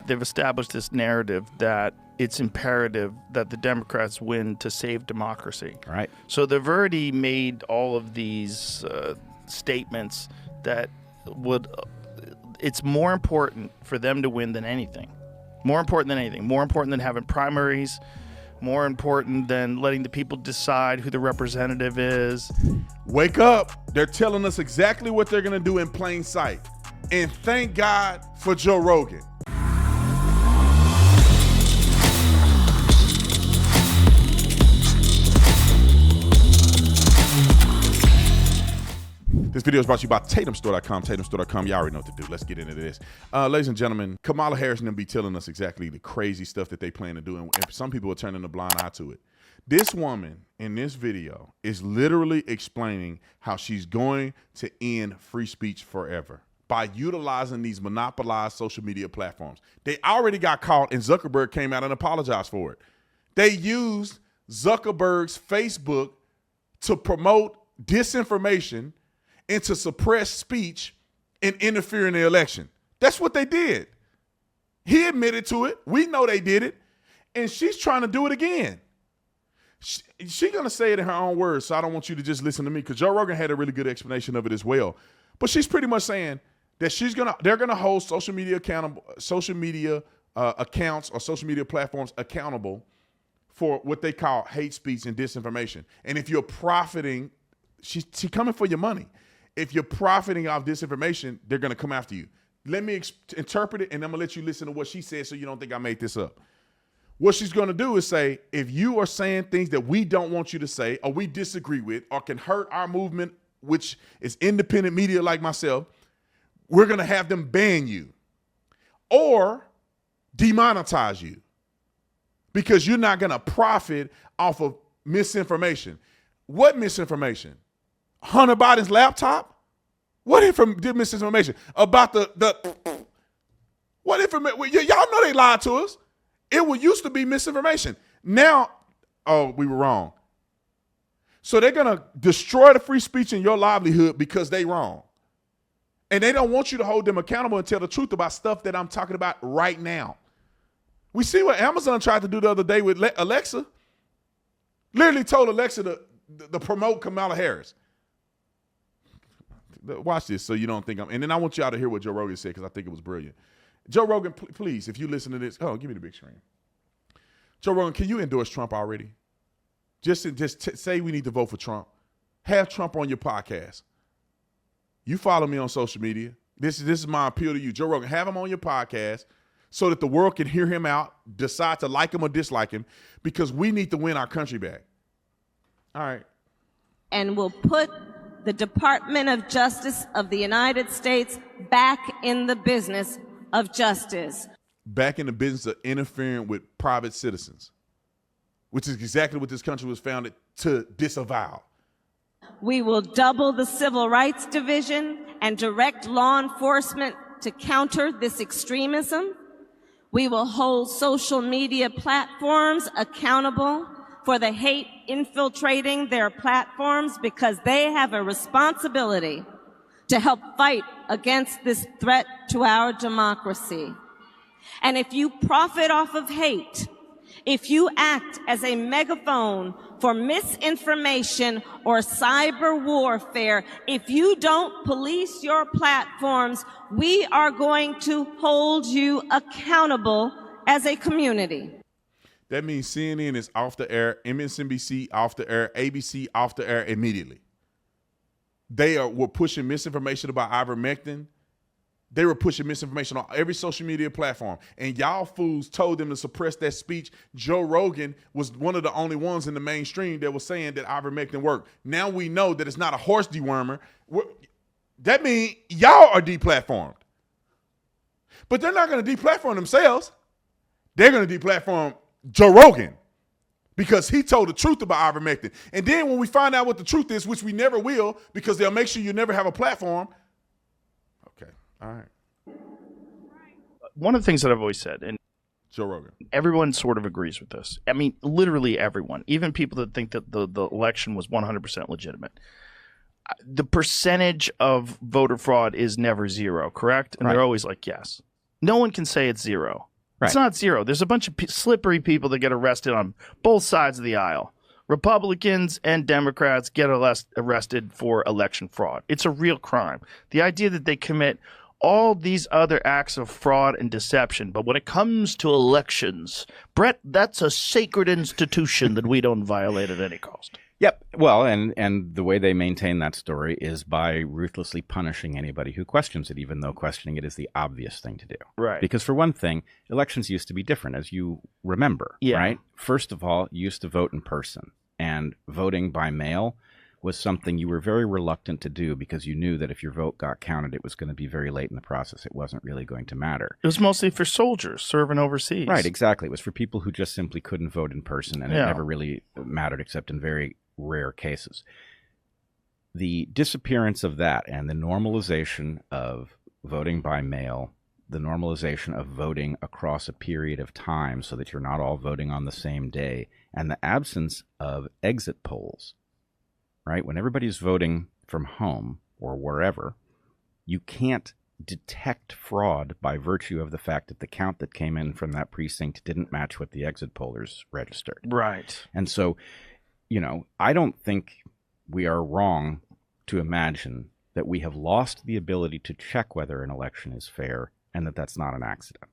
they've established this narrative that it's imperative that the Democrats win to save democracy. Right. So they've already made all of these statements that it's more important for them to win than anything. More important than anything. More important than having primaries. More important than letting the people decide who the representative is. Wake up. They're telling us exactly what they're going to do in plain sight. And thank God for Joe Rogan. This video is brought to you by Tatumstore.com. Tatumstore.com. Y'all already know what to do. Let's get into this. Ladies and gentlemen, Kamala Harris and them be telling us exactly the crazy stuff that they plan to do, and some people are turning a blind eye to it. This woman in this video is literally explaining how she's going to end free speech forever by utilizing these monopolized social media platforms. They already got caught, and Zuckerberg came out and apologized for it. They used Zuckerberg's Facebook to promote disinformation and to suppress speech and interfere in the election. That's what they did. He admitted to it. We know they did it. And she's trying to do it again. She's going to say it in her own words, so I don't want you to just listen to me, because Joe Rogan had a really good explanation of it as well. But she's pretty much saying that they're going to hold social media accounts or social media platforms accountable for what they call hate speech and disinformation. And if you're profiting, she's coming for your money. If you're profiting off disinformation, they're going to come after you. Let me interpret it, and I'm going to let you listen to what she said so you don't think I made this up. What she's going to do is say, if you are saying things that we don't want you to say or we disagree with or can hurt our movement, which is independent media like myself, we're going to have them ban you or demonetize you because you're not going to profit off of misinformation. What misinformation? Hunter Biden's laptop? What misinformation? About what information? Y'all know they lied to us. It used to be misinformation. Now, we were wrong. So they're going to destroy the free speech and your livelihood because they wrong. And they don't want you to hold them accountable and tell the truth about stuff that I'm talking about right now. We see what Amazon tried to do the other day with Alexa. Literally told Alexa to promote Kamala Harris. Watch this so you don't think and then I want y'all to hear what Joe Rogan said because I think it was brilliant. Joe Rogan, please, if you listen to this, give me the big screen. Joe Rogan, can you endorse Trump already? Just say we need to vote for Trump. Have Trump on your podcast. You follow me on social media. This is my appeal to you. Joe Rogan, have him on your podcast so that the world can hear him out, decide to like him or dislike him, because we need to win our country back. All right. And we'll put the Department of Justice of the United States back in the business of justice. Back in the business of interfering with private citizens, which is exactly what this country was founded to disavow. We will double the Civil Rights Division and direct law enforcement to counter this extremism. We will hold social media platforms accountable for the hate infiltrating their platforms because they have a responsibility to help fight against this threat to our democracy. And if you profit off of hate, if you act as a megaphone for misinformation or cyber warfare, if you don't police your platforms, we are going to hold you accountable as a community. That means CNN is off the air, MSNBC off the air, ABC off the air immediately. Were pushing misinformation about ivermectin. They were pushing misinformation on every social media platform. And y'all fools told them to suppress that speech. Joe Rogan was one of the only ones in the mainstream that was saying that ivermectin worked. Now we know that it's not a horse dewormer. That means y'all are deplatformed. But they're not going to deplatform themselves. They're going to deplatform Joe Rogan because he told the truth about ivermectin. And then when we find out what the truth is, which we never will because they'll make sure you never have a platform. Okay. All right. One of the things that I've always said, and Joe Rogan, everyone sort of agrees with this. I mean, literally everyone, even people that think that the election was 100% legitimate. The percentage of voter fraud is never zero, correct? And right. They're always like, yes. No one can say it's zero. Right. It's not zero. There's a bunch of slippery people that get arrested on both sides of the aisle. Republicans and Democrats get arrested for election fraud. It's a real crime. The idea that they commit all these other acts of fraud and deception, but when it comes to elections, Brett, that's a sacred institution that we don't violate at any cost. Yep. Well, and the way they maintain that story is by ruthlessly punishing anybody who questions it, even though questioning it is the obvious thing to do. Right. Because for one thing, elections used to be different, as you remember, right? First of all, you used to vote in person, and voting by mail was something you were very reluctant to do because you knew that if your vote got counted, it was going to be very late in the process. It wasn't really going to matter. It was mostly for soldiers serving overseas. Right, exactly. It was for people who just simply couldn't vote in person, and it never really mattered except in very rare cases. The disappearance of that and the normalization of voting by mail, the normalization of voting across a period of time so that you're not all voting on the same day, and the absence of exit polls, right? When everybody's voting from home or wherever, you can't detect fraud by virtue of the fact that the count that came in from that precinct didn't match what the exit pollers registered. Right. And so, you know, I don't think we are wrong to imagine that we have lost the ability to check whether an election is fair and that that's not an accident.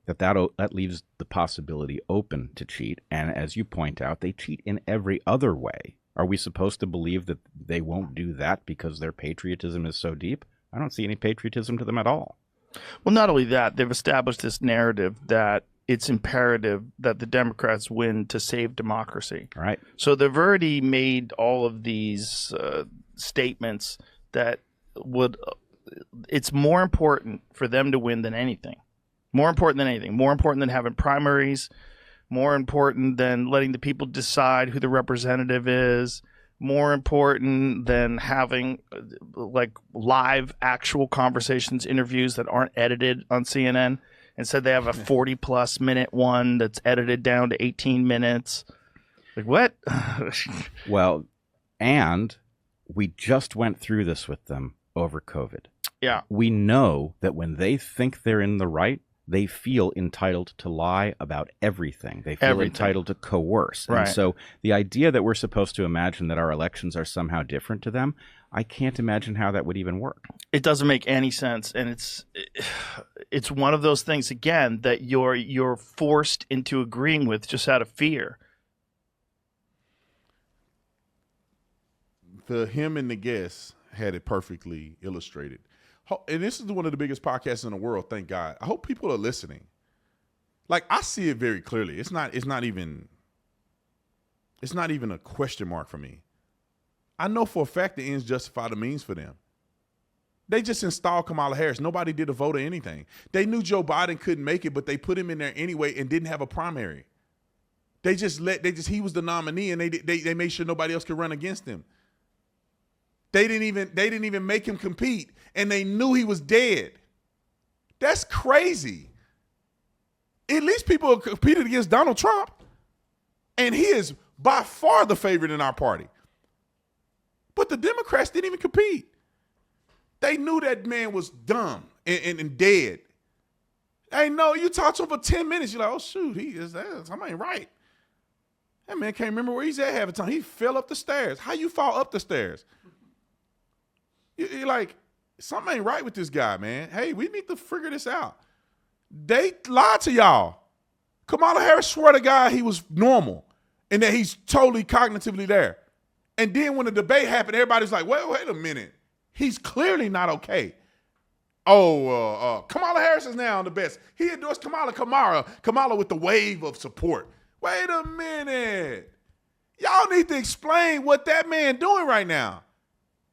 That leaves the possibility open to cheat. And as you point out, they cheat in every other way. Are we supposed to believe that they won't do that because their patriotism is so deep? I don't see any patriotism to them at all. Well, not only that, they've established this narrative that it's imperative that the Democrats win to save democracy. Right. So they've already made all of these statements that it's more important for them to win than anything. More important than anything. More important than having primaries. More important than letting the people decide who the representative is. More important than having like live actual conversations, interviews that aren't edited on CNN. Instead, they have a 40-plus minute one that's edited down to 18 minutes. Like, what? Well, and we just went through this with them over COVID. Yeah. We know that when they think they're in the right, they feel entitled to lie about everything. They feel entitled to coerce. Right. And so the idea that we're supposed to imagine that our elections are somehow different to them, I can't imagine how that would even work. It doesn't make any sense, and it's one of those things again that you're forced into agreeing with just out of fear. Him and the guest had it perfectly illustrated. And this is one of the biggest podcasts in the world, thank God. I hope people are listening. Like, I see it very clearly. It's not even a question mark for me. I know for a fact the ends justify the means for them. They just installed Kamala Harris. Nobody did a vote or anything. They knew Joe Biden couldn't make it, but they put him in there anyway and didn't have a primary. He was the nominee, and they made sure nobody else could run against him. They didn't even make him compete, and they knew he was dead. That's crazy. At least people competed against Donald Trump, and he is by far the favorite in our party. But the Democrats didn't even compete. They knew that man was dumb and dead. Hey, no, you talk to him for 10 minutes, you're like, oh, shoot, something ain't right. That man can't remember where he's at half the time. He fell up the stairs. How you fall up the stairs? You're like, something ain't right with this guy, man. Hey, we need to figure this out. They lied to y'all. Kamala Harris swore to God he was normal and that he's totally cognitively there. And then when the debate happened, everybody's like, wait a minute. He's clearly not okay. Kamala Harris is now the best. He endorsed Kamala with the wave of support. Wait a minute. Y'all need to explain what that man doing right now.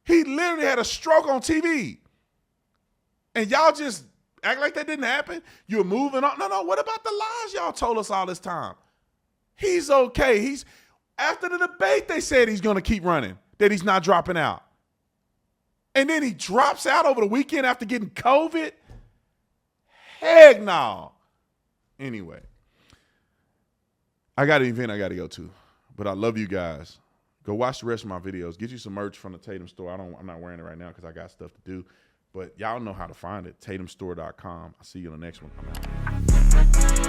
He literally had a stroke on TV. And y'all just act like that didn't happen? You're moving on. No, what about the lies y'all told us all this time? He's okay. After the debate, they said he's going to keep running, that he's not dropping out. And then he drops out over the weekend after getting COVID? Heck no. Anyway, I got an event I got to go to, but I love you guys. Go watch the rest of my videos. Get you some merch from the Tatum store. I'm not wearing it right now because I got stuff to do. But y'all know how to find it. TatumStore.com. I'll see you in the next one. I'm out.